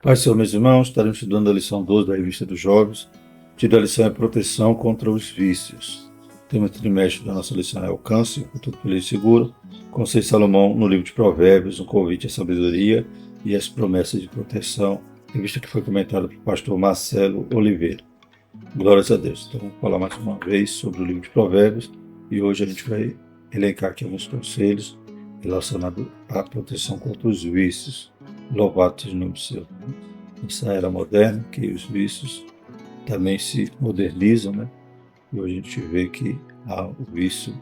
Pai, Senhor, meus irmãos, estaremos estudando a lição 12 da Revista dos Jovens. O título da lição é Proteção contra os Vícios. O tema trimestre da nossa lição é Alcance, Futuro Feliz e Seguro. Conselho de Salomão no livro de Provérbios, um convite à sabedoria e as promessas de proteção. Revista que foi comentada pelo pastor Marcelo Oliveira. Glórias a Deus. Então, vamos falar mais uma vez sobre o livro de Provérbios e hoje a gente vai elencar aqui alguns conselhos relacionados à proteção contra os vícios. Louvado seja o nome do Senhor. Nessa era moderna, que os vícios também se modernizam, né? E hoje a gente vê que há o vício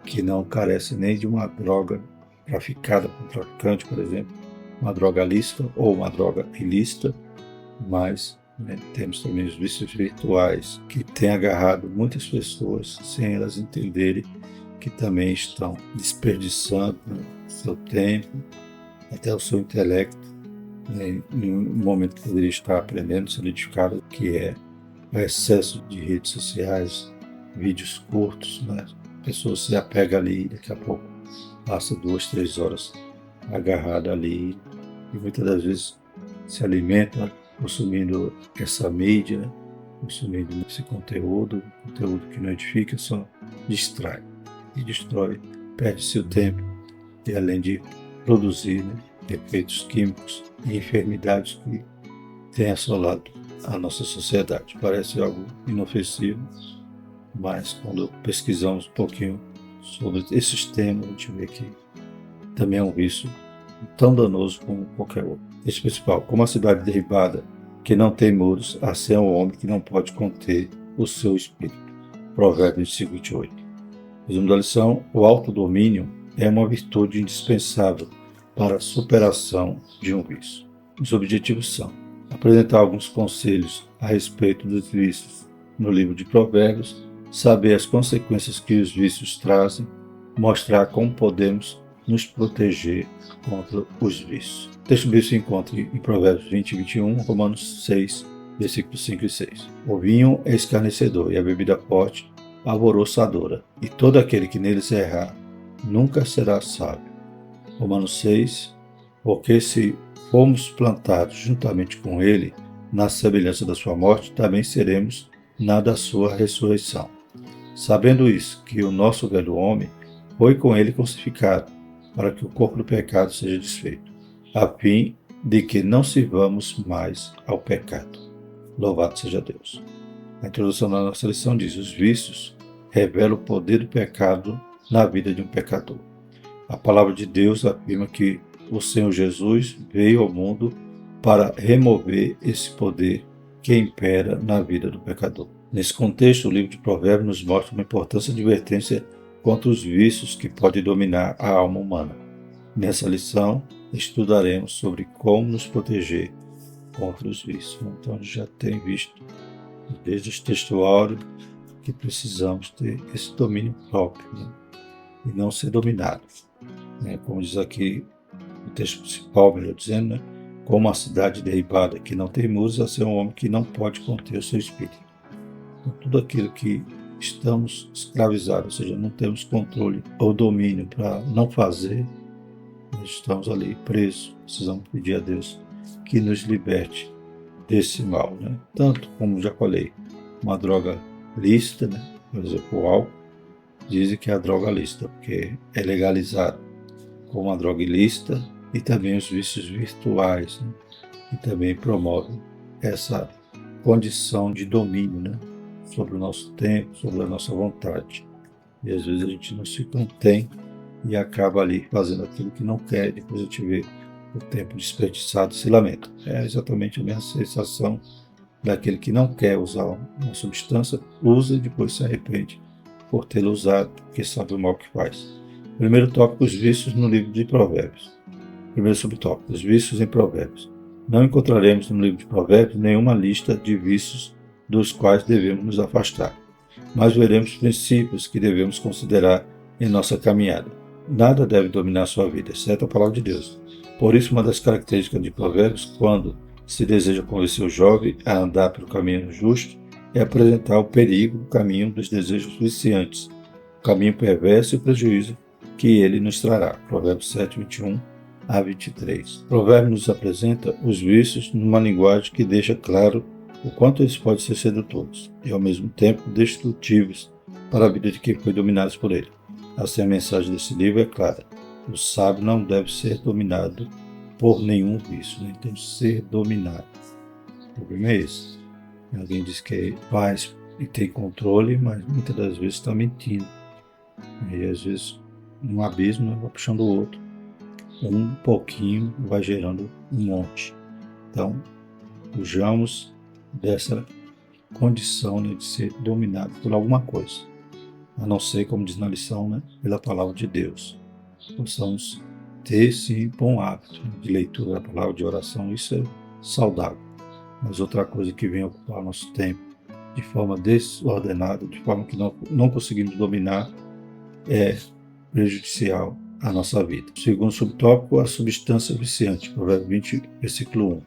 que não carece nem de uma droga traficada por um traficante, por exemplo, uma droga lícita ou uma droga ilícita, mas temos também os vícios virtuais que têm agarrado muitas pessoas sem elas entenderem que também estão desperdiçando seu tempo, até o seu intelecto, em um momento que poderia estar aprendendo, sendo edificado, que é o excesso de redes sociais, vídeos curtos, né? A pessoa se apega ali, daqui a pouco passa 2, 3 horas agarrada ali e muitas das vezes se alimenta consumindo essa mídia, né? Consumindo esse conteúdo que não edifica, só distrai e destrói, perde seu tempo e além de produzir efeitos químicos e enfermidades que têm assolado a nossa sociedade. Parece algo inofensivo, mas quando pesquisamos um pouquinho sobre esses temas, a gente vê que também é um vício tão danoso como qualquer outro. Esse principal, como a cidade derribada que não tem muros, assim é o homem que não pode conter o seu espírito. Provérbios 5:28. Resumo da lição: o autodomínio é uma virtude indispensável para a superação de um vício. Os objetivos são apresentar alguns conselhos a respeito dos vícios no livro de Provérbios, saber as consequências que os vícios trazem, mostrar como podemos nos proteger contra os vícios. O texto bíblico se encontra em Provérbios 20 e 21, Romanos 6, versículos 5 e 6. O vinho é escarnecedor e a bebida forte alvoroçadora, e todo aquele que neles errar nunca será sábio. Romanos 6, porque se formos plantados juntamente com ele, na semelhança da sua morte, também seremos na da sua ressurreição. Sabendo isso, que o nosso velho homem foi com ele crucificado, para que o corpo do pecado seja desfeito, a fim de que não sirvamos mais ao pecado. Louvado seja Deus. A introdução da nossa lição diz: os vícios revelam o poder do pecado na vida de um pecador. A palavra de Deus afirma que o Senhor Jesus veio ao mundo para remover esse poder que impera na vida do pecador. Nesse contexto, o livro de Provérbios nos mostra uma importante advertência contra os vícios que podem dominar a alma humana. Nessa lição, estudaremos sobre como nos proteger contra os vícios. Então, a gente já tem visto, desde o texto áureo, que precisamos ter esse domínio próprio, e não ser dominado. Como diz aqui o texto principal, melhor dizendo, como a cidade derribada que não tem muros, a ser um homem que não pode conter o seu espírito. Então, tudo aquilo que estamos escravizados, ou seja, não temos controle ou domínio para não fazer, nós estamos ali presos. Precisamos pedir a Deus que nos liberte desse mal, Tanto, como já falei, uma droga lícita, por exemplo, o álcool, dizem que é a droga lícita, porque é legalizada como uma droga ilícita, e também os vícios virtuais, que também promovem essa condição de domínio, sobre o nosso tempo, sobre a nossa vontade. E às vezes a gente não se contém e acaba ali fazendo aquilo que não quer, e depois a gente vê o tempo desperdiçado e se lamenta. É exatamente a mesma sensação daquele que não quer usar uma substância, usa e depois se arrepende por tê-la usado, porque sabe o mal que faz. Primeiro tópico: os vícios no livro de Provérbios. Primeiro subtópico: os vícios em Provérbios. Não encontraremos no livro de Provérbios nenhuma lista de vícios dos quais devemos nos afastar, mas veremos princípios que devemos considerar em nossa caminhada. Nada deve dominar sua vida, exceto a palavra de Deus. Por isso, uma das características de Provérbios, quando se deseja convencer o jovem a andar pelo caminho justo, é apresentar o perigo do caminho dos desejos viciantes, o caminho perverso e o prejuízo que ele nos trará. Provérbios 7, 21 a 23. Provérbios nos apresenta os vícios numa linguagem que deixa claro o quanto eles podem ser sedutores e, ao mesmo tempo, destrutivos para a vida de quem foi dominado por ele. Assim, a mensagem desse livro é clara. O sábio não deve ser dominado por nenhum vício, né? Tem que ser dominado. O problema é esse. Alguém diz que faz e tem controle, mas muitas das vezes está mentindo. E às vezes um abismo vai puxando o outro. Um pouquinho vai gerando um monte. Então, fujamos dessa condição, né, de ser dominado por alguma coisa. A não ser, como diz na lição, né, pela palavra de Deus. Possamos ter, sim, bom hábito de leitura da palavra, de oração, isso é saudável. Mas outra coisa que vem ocupar nosso tempo de forma desordenada, de forma que não conseguimos dominar, é prejudicial à nossa vida. O segundo subtópico, a substância viciante, Provérbios 20, versículo 1.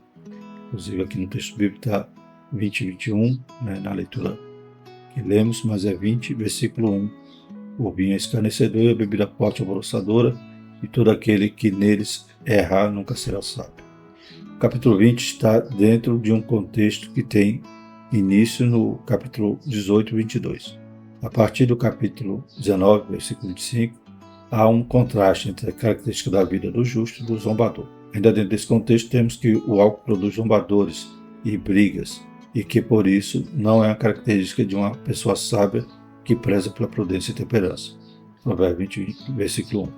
Inclusive aqui no texto bíblico está 20 e 21, né, na leitura que lemos, mas é 20, versículo 1. O vinho é escarnecedor, a bebida forte alvoroçadora, e todo aquele que neles errar nunca será sábio. O capítulo 20 está dentro de um contexto que tem início no capítulo 18 e 22. A partir do capítulo 19, versículo 25, há um contraste entre a característica da vida do justo e do zombador. Ainda dentro desse contexto, temos que o álcool produz zombadores e brigas, e que por isso não é uma característica de uma pessoa sábia que preza pela prudência e temperança. Provérbios 20, versículo 1.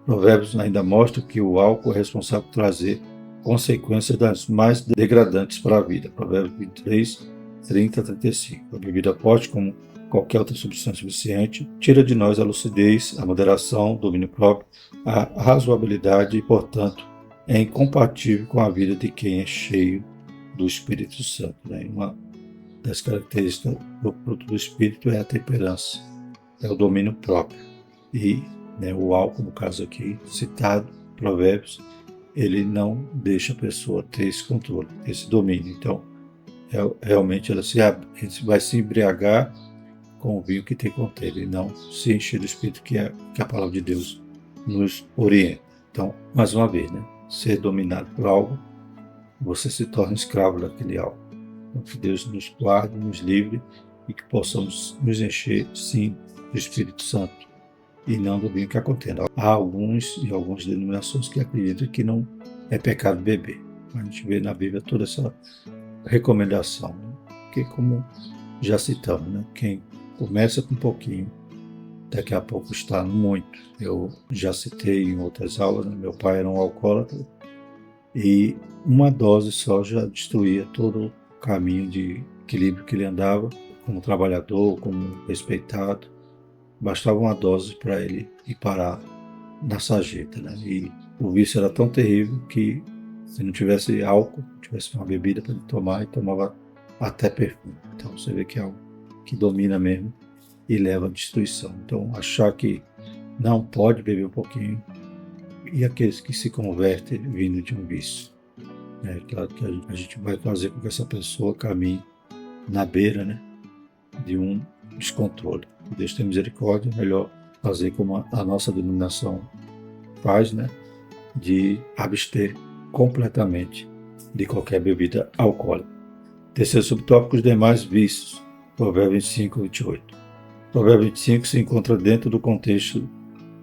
Provérbios ainda mostra que o álcool é responsável por trazer consequências das mais degradantes para a vida. Provérbios 23, 30 a 35. A bebida forte, como qualquer outra substância viciante, tira de nós a lucidez, a moderação, o domínio próprio, a razoabilidade e, portanto, é incompatível com a vida de quem é cheio do Espírito Santo. Né? Uma das características do fruto do Espírito é a temperança, é o domínio próprio. E, né, o álcool, no caso aqui citado, Provérbios, ele não deixa a pessoa ter esse controle, esse domínio. Então, realmente ela vai se embriagar com o vinho que tem contém, e não se encher do Espírito, que é que a palavra de Deus nos orienta. Então, mais uma vez, né, ser dominado por algo, você se torna escravo daquele algo. Então, que Deus nos guarde, nos livre e que possamos nos encher, sim, do Espírito Santo e não do vinho que contém. Há algumas denominações que acreditam que não é pecado beber. A gente vê na Bíblia toda essa recomendação, né? Porque, como já citamos, né, quem começa com um pouquinho, daqui a pouco está no muito. Eu já citei em outras aulas, né? Meu pai era um alcoólatra e uma dose só já destruía todo o caminho de equilíbrio que ele andava, como trabalhador, como respeitado. Bastava uma dose para ele ir parar na sarjeta, né? E o vício era tão terrível que, se não tivesse álcool, tivesse uma bebida para ele tomar, ele tomava até perfume. Então você vê que é algo que domina mesmo e leva à destruição. Então, achar que não pode beber um pouquinho, e aqueles que se convertem vindo de um vício. É claro que a gente vai fazer com que essa pessoa caminhe na beira, né, de um descontrole. Deus tem misericórdia, melhor fazer como a nossa denominação faz, né, de abster completamente de qualquer bebida alcoólica. Terceiro subtópico, os demais vícios. Provérbios 25, 28. Provérbios 25 se encontra dentro do contexto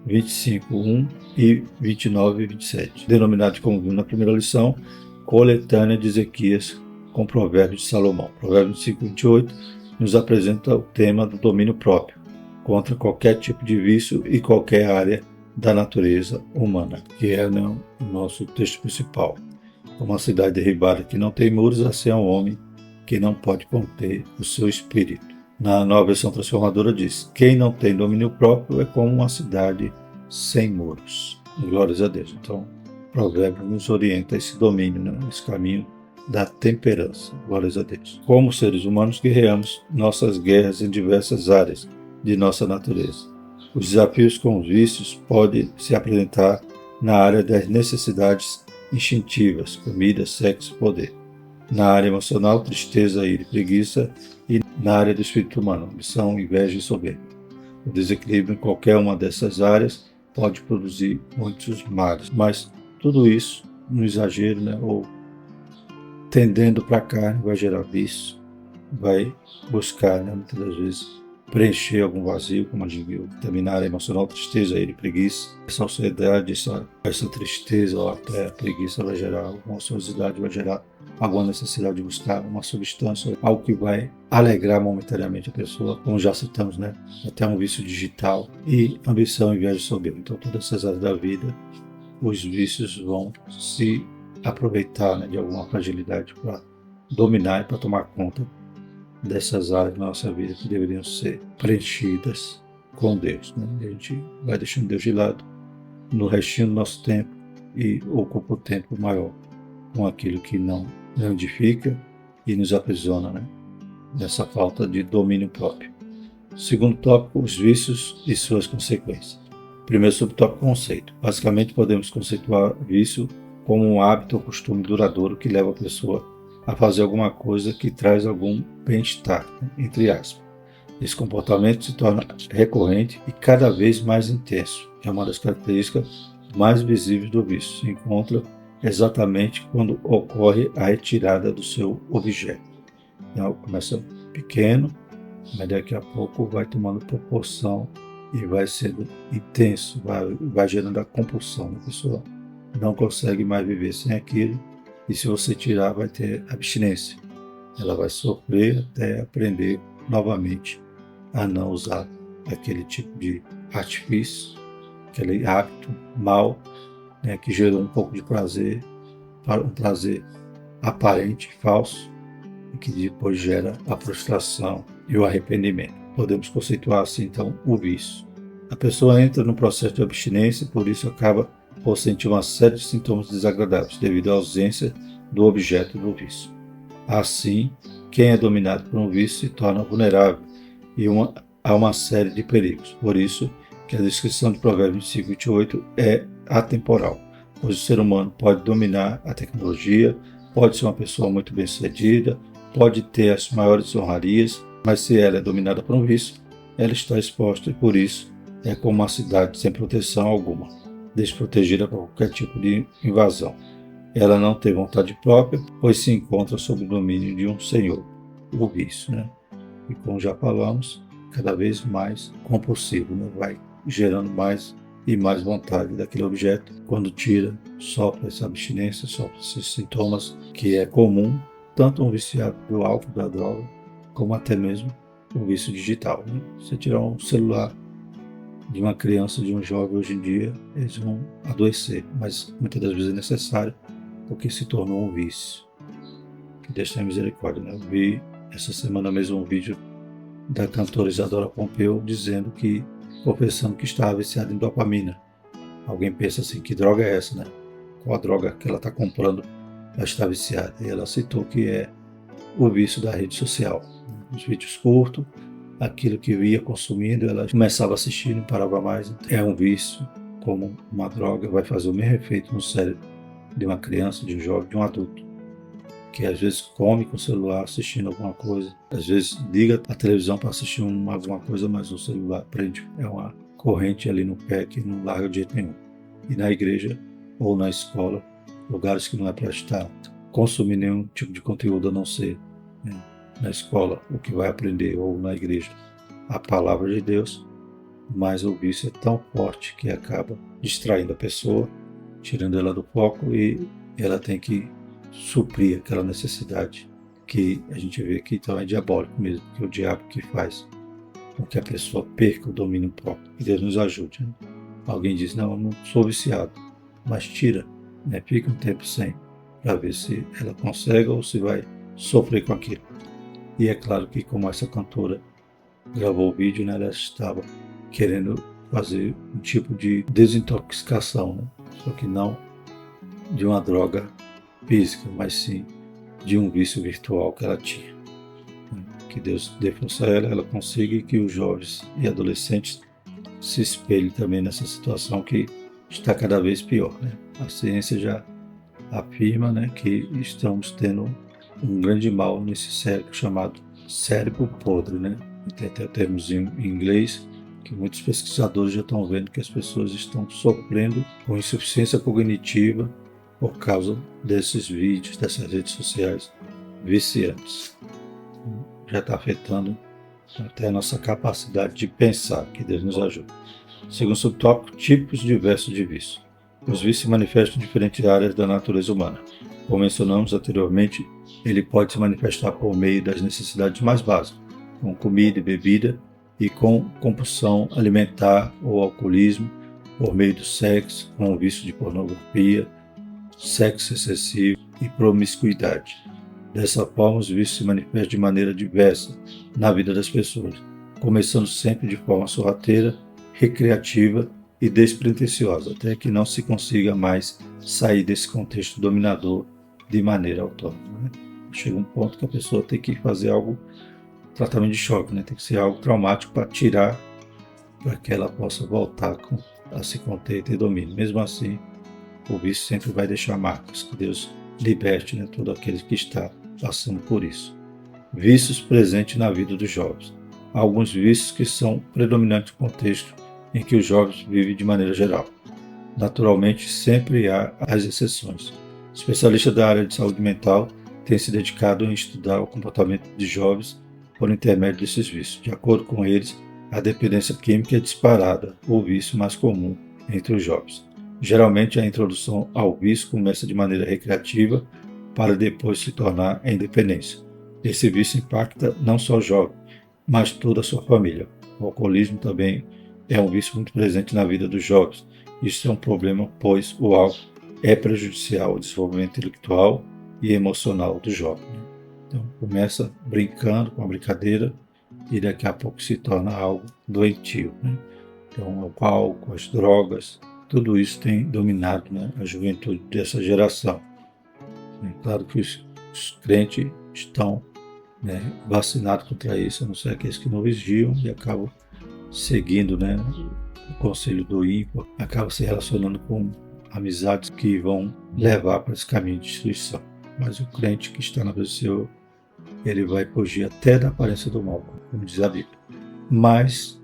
25, 1 e 29, 27. Denominado, como vimos na primeira lição, coletânea de Ezequias com Provérbios de Salomão. Provérbios 25, 28 nos apresenta o tema do domínio próprio contra qualquer tipo de vício e qualquer área da natureza humana, que é o nosso texto principal. Como a cidade derribada que não tem muros, assim é um homem que não pode conter o seu espírito. Na nova versão transformadora diz: quem não tem domínio próprio é como uma cidade sem muros. Glórias a Deus. Então, o provérbio nos orienta a esse domínio, né? Esse caminho da temperança. Glórias a Deus. Como seres humanos, guerreamos nossas guerras em diversas áreas de nossa natureza. Os desafios com os vícios podem se apresentar na área das necessidades instintivas, comida, sexo e poder. Na área emocional, tristeza, ira e preguiça, e na área do espírito humano, ambição, inveja e soberba. O desequilíbrio em qualquer uma dessas áreas pode produzir muitos males, mas tudo isso no exagero, né, ou tendendo para a carne, vai gerar vício, vai buscar, né, muitas das vezes, preencher algum vazio, como a gente viu, terminar a emocional, tristeza, ira e preguiça. Essa ansiedade, essa tristeza ou até a preguiça vai gerar alguma ociosidade, vai gerar alguma necessidade de buscar uma substância, algo que vai alegrar momentaneamente a pessoa, como já citamos, né? Até um vício digital e ambição, inveja e soberba. Então, todas essas áreas da vida, os vícios vão se aproveitar, né, de alguma fragilidade para dominar e para tomar conta dessas áreas da nossa vida que deveriam ser preenchidas com Deus, né? A gente vai deixando Deus de lado no restinho do nosso tempo e ocupa o tempo maior com aquilo que não edifica e nos aprisiona, né, nessa falta de domínio próprio. Segundo tópico, os vícios e suas consequências. Primeiro subtópico, conceito. Basicamente, podemos conceituar vício como um hábito ou costume duradouro que leva a pessoa a fazer alguma coisa que traz algum bem-estar, né, entre aspas. Esse comportamento se torna recorrente e cada vez mais intenso. É uma das características mais visíveis do vício. Se encontra exatamente quando ocorre a retirada do seu objeto. Então, começa pequeno, mas daqui a pouco vai tomando proporção e vai sendo intenso, vai gerando a compulsão. A pessoa não consegue mais viver sem aquilo, e se você tirar, vai ter abstinência. Ela vai sofrer até aprender novamente a não usar aquele tipo de artifício, aquele hábito mal, né, que gerou um pouco de prazer, um prazer aparente, falso, e que depois gera a frustração e o arrependimento. Podemos conceituar assim, então, o vício. A pessoa entra no processo de abstinência e por isso acaba por sentir uma série de sintomas desagradáveis devido à ausência do objeto do vício. Assim, quem é dominado por um vício se torna vulnerável a uma série de perigos. Por isso que a descrição de Provérbios 25:28 é atemporal, pois o ser humano pode dominar a tecnologia, pode ser uma pessoa muito bem-sucedida, pode ter as maiores honrarias, mas se ela é dominada por um vício, ela está exposta e por isso é como uma cidade sem proteção alguma, desprotegida por qualquer tipo de invasão. Ela não tem vontade própria, pois se encontra sob o domínio de um senhor, o vício, né? E como já falamos, cada vez mais compulsivo, né? Vai gerando mais e mais vontade daquele objeto. Quando tira, sofre essa abstinência, sofre esses sintomas que é comum, tanto um viciado do álcool, da droga, como até mesmo o vício digital, né? Você tirar um celular de uma criança, de um jovem hoje em dia, eles vão adoecer, mas muitas das vezes é necessário, porque se tornou um vício. Que Deus tenha misericórdia, né? Eu vi essa semana mesmo um vídeo da cantora Isadora Pompeu dizendo que, confessando que estava viciada em dopamina. Alguém pensa assim, que droga é essa, né? Qual a droga que ela está comprando para estar viciada? E ela citou que é o vício da rede social. Os vídeos curtos, aquilo que ia consumindo, ela começava a assistir, não parava mais. É um vício, como uma droga, vai fazer o mesmo efeito no cérebro de uma criança, de um jovem, de um adulto, que às vezes come com o celular assistindo alguma coisa, às vezes liga a televisão para assistir alguma coisa, mas o celular prende. É uma corrente ali no pé que não larga de jeito nenhum. E na igreja ou na escola, lugares que não é para estar consumir nenhum tipo de conteúdo a não ser, né, na escola o que vai aprender, ou na igreja a palavra de Deus, mas o vício é tão forte que acaba distraindo a pessoa, tirando ela do foco, e ela tem que suprir aquela necessidade que a gente vê que então é diabólico mesmo, que é o diabo que faz com que a pessoa perca o domínio próprio. Que Deus nos ajude, né? Alguém diz, não, eu não sou viciado, mas tira, né? Fica um tempo sem, para ver se ela consegue ou se vai sofrer com aquilo. E é claro que, como essa cantora gravou o vídeo, né, ela estava querendo fazer um tipo de desintoxicação, né? Só que não de uma droga física, mas sim de um vício virtual que ela tinha. Que Deus dê força a ela, ela consiga, e que os jovens e adolescentes se espelhem também nessa situação que está cada vez pior, né? A ciência já afirma, né, que estamos tendo um grande mal nesse cérebro chamado cérebro podre, né? Tem até termos em inglês que muitos pesquisadores já estão vendo que as pessoas estão sofrendo com insuficiência cognitiva por causa desses vídeos, dessas redes sociais viciantes. Já está afetando até a nossa capacidade de pensar, que Deus nos ajude. Segundo subtópico, tipos diversos de vício. Os vícios se manifestam em diferentes áreas da natureza humana. Como mencionamos anteriormente, ele pode se manifestar por meio das necessidades mais básicas, com comida e bebida, e com compulsão alimentar ou alcoolismo, por meio do sexo, com o vício de pornografia, sexo excessivo e promiscuidade. Dessa forma, os vícios se manifestam de maneira diversa na vida das pessoas, começando sempre de forma sorrateira, recreativa e despretensiosa, até que não se consiga mais sair desse contexto dominador de maneira autônoma. Chega um ponto que a pessoa tem que fazer algo, tratamento de choque, tem que ser algo traumático para tirar, para que ela possa voltar a se conter e ter domínio. Mesmo assim, o vício sempre vai deixar marcas. Que Deus liberte todo aquele que está passando por isso. Vícios presentes na vida dos jovens. Há alguns vícios que são predominantes no contexto em que os jovens vivem de maneira geral. Naturalmente, sempre há as exceções. Especialistas da área de saúde mental têm se dedicado a estudar o comportamento de jovens por intermédio desses vícios. De acordo com eles, a dependência química é disparada, o vício mais comum entre os jovens. Geralmente, a introdução ao vício começa de maneira recreativa para depois se tornar em dependência. Esse vício impacta não só o jovem, mas toda a sua família. O alcoolismo também é um vício muito presente na vida dos jovens. Isso é um problema, pois o álcool é prejudicial ao desenvolvimento intelectual e emocional do jovem. Então, começa brincando com a brincadeira e daqui a pouco se torna algo doentio. Então, o álcool, as drogas, tudo isso tem dominado a juventude dessa geração. É claro que os crentes estão vacinados contra isso, a não ser aqueles que não vigiam e acabam seguindo o conselho do ímpio, acabam se relacionando com amizades que vão levar para esse caminho de destruição. Mas o crente que está na presença do Senhor, ele vai fugir até da aparência do mal, como diz a Bíblia. Mas,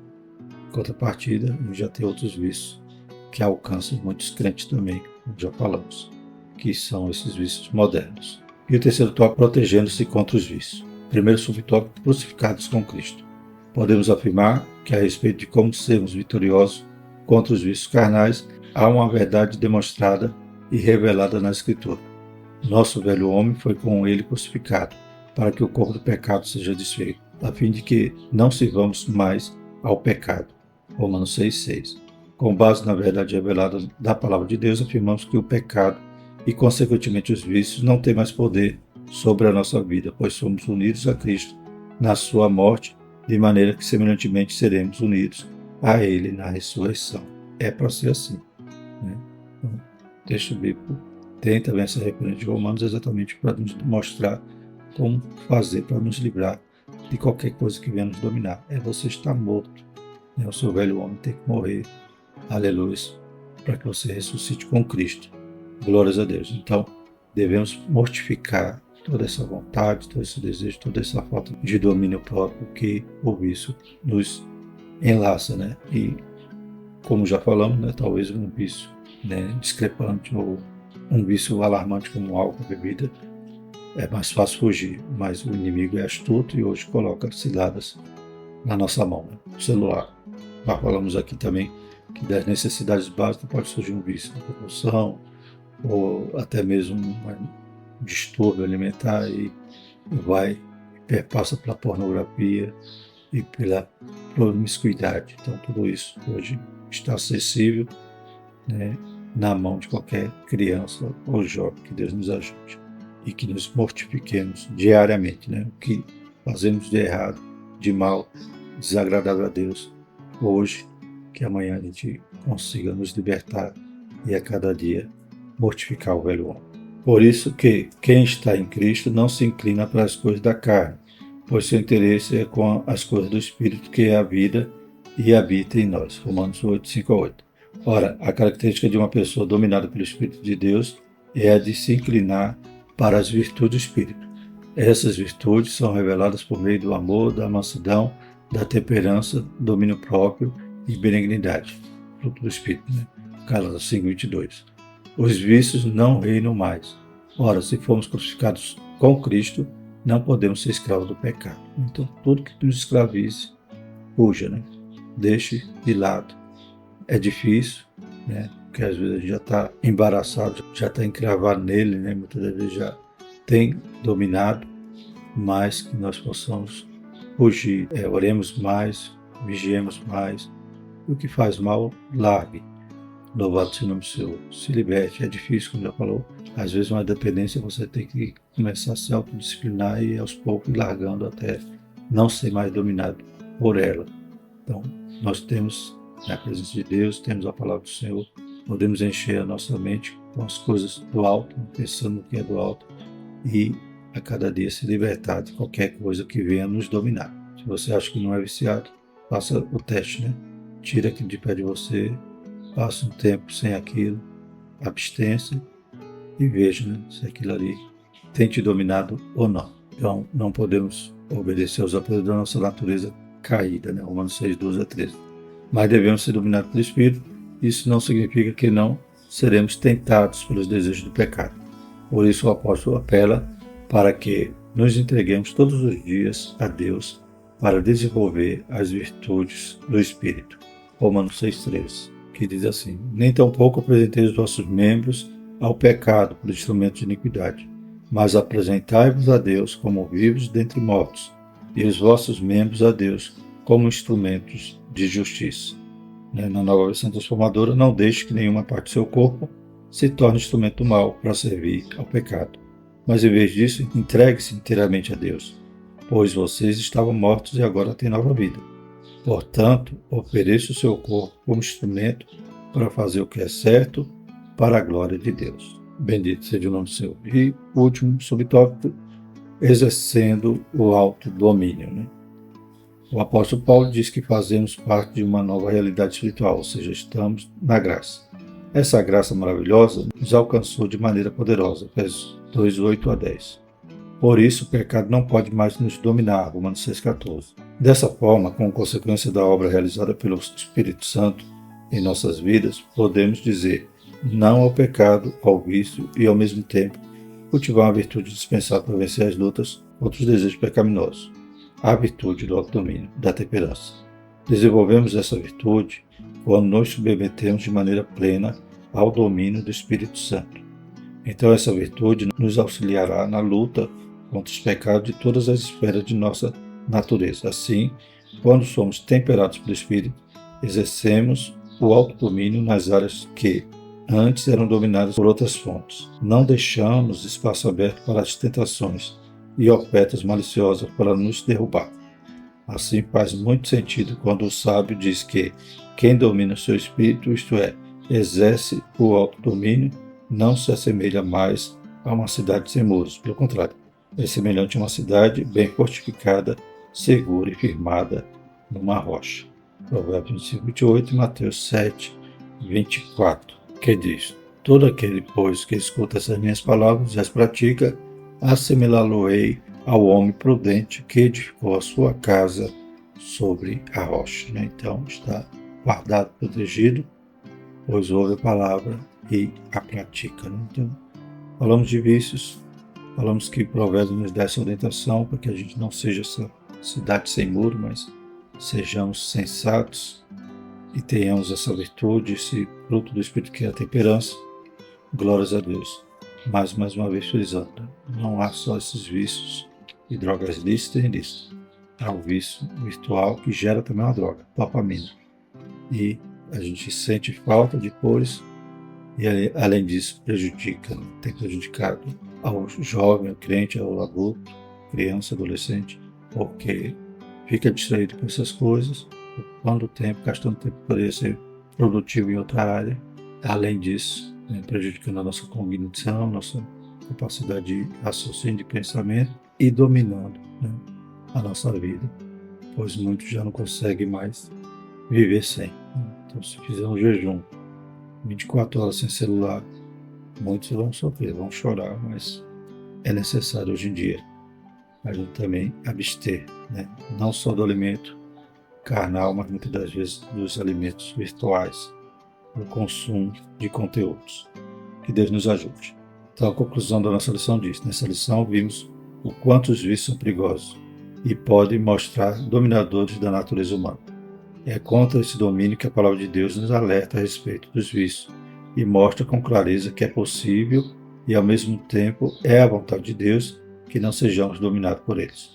em contrapartida, já tem outros vícios que alcançam muitos crentes também, como já falamos, que são esses vícios modernos. E o terceiro tópico, protegendo-se contra os vícios. Primeiro subtópico, crucificados com Cristo. Podemos afirmar que a respeito de como sermos vitoriosos contra os vícios carnais, há uma verdade demonstrada e revelada na Escritura. Nosso velho homem foi com ele crucificado, para que o corpo do pecado seja desfeito, a fim de que não sirvamos mais ao pecado. Romanos 6,6. Com base na verdade revelada da palavra de Deus, afirmamos que o pecado e, consequentemente, os vícios não têm mais poder sobre a nossa vida, pois somos unidos a Cristo na sua morte, de maneira que, semelhantemente, seremos unidos a Ele na ressurreição. É para ser assim. Então, o texto bíblico tem também essa referência de Romanos exatamente para nos mostrar como fazer para nos livrar de qualquer coisa que venha nos dominar. Você está morto. O seu velho homem tem que morrer. Aleluia. Para que você ressuscite com Cristo. Glórias a Deus. Então, devemos mortificar toda essa vontade, todo esse desejo, toda essa falta de domínio próprio que o vício nos enlaça, E, como já falamos, talvez um vício discrepante ou um vício alarmante como álcool, bebida, é mais fácil fugir, mas o inimigo é astuto e hoje coloca ciladas na nossa mão. O celular. Já falamos aqui também que das necessidades básicas pode surgir um vício, uma compulsão, ou até mesmo um distúrbio alimentar e perpassa pela pornografia e pela promiscuidade. Então tudo isso hoje está acessível na mão de qualquer criança ou jovem. Que Deus nos ajude e que nos mortifiquemos diariamente, o que fazemos de errado, de mal, desagradável a Deus hoje, que amanhã a gente consiga nos libertar e a cada dia mortificar o velho homem. Por isso que quem está em Cristo não se inclina para as coisas da carne, pois seu interesse é com as coisas do Espírito, que é a vida e habita em nós. Romanos 8, 5 a 8. Ora, a característica de uma pessoa dominada pelo Espírito de Deus é a de se inclinar para as virtudes do Espírito. Essas virtudes são reveladas por meio do amor, da mansidão, da temperança, domínio próprio e benignidade, fruto do Espírito, né? Gálatas 5:22. Os vícios não reinam mais. Ora, se formos crucificados com Cristo, não podemos ser escravos do pecado. Então, tudo que nos escravize, fuja, né? Deixe de lado. É difícil, né? Porque às vezes a gente já está embaraçado, já está encravado nele, né? Muitas vezes já tem dominado, mas que nós possamos fugir. Oremos mais, vigiemos mais. O que faz mal, largue. Louvado seja o nome do Senhor. Se liberte. É difícil, como já falou. Às vezes uma dependência você tem que começar a se autodisciplinar e aos poucos ir largando até não ser mais dominado por ela. Então, nós temos a presença de Deus, temos a palavra do Senhor, podemos encher a nossa mente com as coisas do alto, pensando no que é do alto, e a cada dia se libertar de qualquer coisa que venha nos dominar. Se você acha que não é viciado, faça o teste, né? Tira aquilo de pé de você, passe um tempo sem aquilo, abstenha-se e veja, né, se aquilo ali tem te dominado ou não. Então, não podemos obedecer aos apelos da nossa natureza caída, né? Romanos 6:12-13. Mas devemos ser dominados pelo Espírito. Isso não significa que não seremos tentados pelos desejos do pecado. Por isso o apóstolo apela para que nos entreguemos todos os dias a Deus para desenvolver as virtudes do Espírito. Romanos 6:13, que diz assim: nem tampouco apresenteis os vossos membros ao pecado por instrumento de iniquidade, mas apresentai-vos a Deus como vivos dentre mortos, e os vossos membros a Deus como instrumentos de justiça. Na Nova Versão Transformadora, não deixe que nenhuma parte do seu corpo se torne instrumento do mal para servir ao pecado. Mas em vez disso, entregue-se inteiramente a Deus, pois vocês estavam mortos e agora têm nova vida. Portanto, ofereça o seu corpo como instrumento para fazer o que é certo para a glória de Deus. Bendito seja o nome do Senhor. E o último subtópico, exercendo o autodomínio, né? O apóstolo Paulo diz que fazemos parte de uma nova realidade espiritual, ou seja, estamos na graça. Essa graça maravilhosa nos alcançou de maneira poderosa, Efésios 2:8-10. Por isso, o pecado não pode mais nos dominar, Romanos 6:14. Dessa forma, como consequência da obra realizada pelo Espírito Santo em nossas vidas, podemos dizer não ao pecado, ao vício e, ao mesmo tempo, cultivar uma virtude dispensável para vencer as lutas contra os desejos pecaminosos. A virtude do autodomínio, da temperança. Desenvolvemos essa virtude quando nos submetemos de maneira plena ao domínio do Espírito Santo. Então essa virtude nos auxiliará na luta contra os pecados de todas as esferas de nossa natureza. Assim, quando somos temperados pelo Espírito, exercemos o autodomínio nas áreas que antes eram dominadas por outras fontes. Não deixamos espaço aberto para as tentações e ofertas maliciosas para nos derrubar. Assim faz muito sentido quando o sábio diz que quem domina o seu espírito, isto é, exerce o autodomínio, não se assemelha mais a uma cidade sem muros. Pelo contrário, é semelhante a uma cidade bem fortificada, segura e firmada numa rocha. Provérbios 25:28 e Mateus 7:24, que diz: todo aquele, pois, que escuta essas minhas palavras e as pratica, assimilá-lo-ei ao homem prudente que edificou a sua casa sobre a rocha. Então, está guardado, protegido, pois ouve a palavra e a pratica. Então, falamos de vícios, falamos que Provérbios nos dá essa orientação para que a gente não seja essa cidade sem muro, mas sejamos sensatos e tenhamos essa virtude, esse fruto do Espírito que é a temperança. Glórias a Deus. Mas, mais uma vez, frisando, não há só esses vícios e drogas lícitas e ilícitas. Há o vício virtual que gera também uma droga, dopamina. E a gente sente falta depois e, além disso, prejudica, tem prejudicado ao jovem, ao crente, ao adulto, criança, adolescente, porque fica distraído com essas coisas, ocupando tempo, gastando tempo que poderia ser produtivo em outra área. Além disso, prejudicando a nossa cognição, nossa capacidade de raciocínio, de pensamento e dominando, a nossa vida, pois muitos já não conseguem mais viver sem. Então, se fizer um jejum, 24 horas sem celular, muitos vão sofrer, vão chorar, mas é necessário hoje em dia a gente também abster, não só do alimento, carnal, mas muitas das vezes dos alimentos virtuais, do consumo de conteúdos. Que Deus nos ajude. Então, a conclusão da nossa lição diz: nessa lição vimos o quanto os vícios são perigosos e podem mostrar dominadores da natureza humana. É contra esse domínio que a palavra de Deus nos alerta a respeito dos vícios e mostra com clareza que é possível e, ao mesmo tempo, é a vontade de Deus que não sejamos dominados por eles.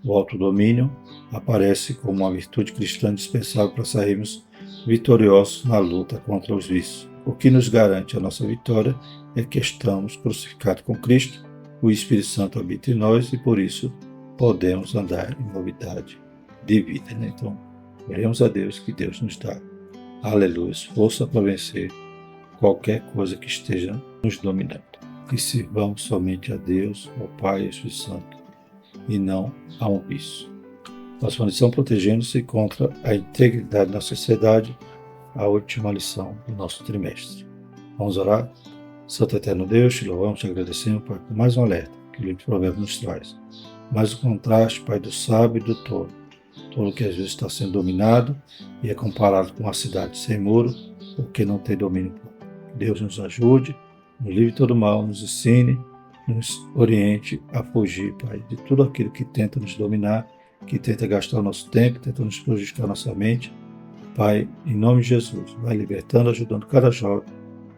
O autodomínio aparece como uma virtude cristã indispensável para sairmos vitoriosos na luta contra os vícios. O que nos garante a nossa vitória é que estamos crucificados com Cristo, o Espírito Santo habita em nós e, por isso, podemos andar em novidade de vida. Então, oremos a Deus, que Deus nos dá, aleluia, força para vencer qualquer coisa que esteja nos dominando. E sirvamos somente a Deus, ao Pai e ao Espírito Santo, e não a um vício. Nossa lição protegendo-se contra a integridade da sociedade, a última lição do nosso trimestre. Vamos orar? Santo Eterno Deus, te louvamos, te agradecemos, Pai, por mais um alerta que o livro de Provérbios nos traz. Mais um contraste, Pai, do sábio e do tolo. Tolo que às vezes está sendo dominado e é comparado com uma cidade sem muro, porque não tem domínio próprio. Deus nos ajude, nos livre de todo mal, nos ensine, nos oriente a fugir, Pai, de tudo aquilo que tenta nos dominar, que tenta gastar o nosso tempo, tenta nos prejudicar a nossa mente. Pai, em nome de Jesus, vai libertando, ajudando cada jovem,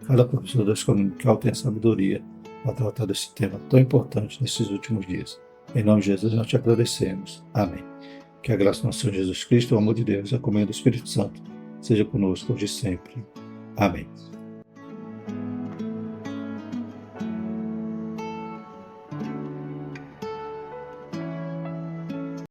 cada professor da escola dominical tenha sabedoria para tratar desse tema tão importante nesses últimos dias. Em nome de Jesus, nós te agradecemos. Amém. Que a graça do nosso Senhor Jesus Cristo, o amor de Deus e a comunhão do Espírito Santo seja conosco hoje e sempre. Amém.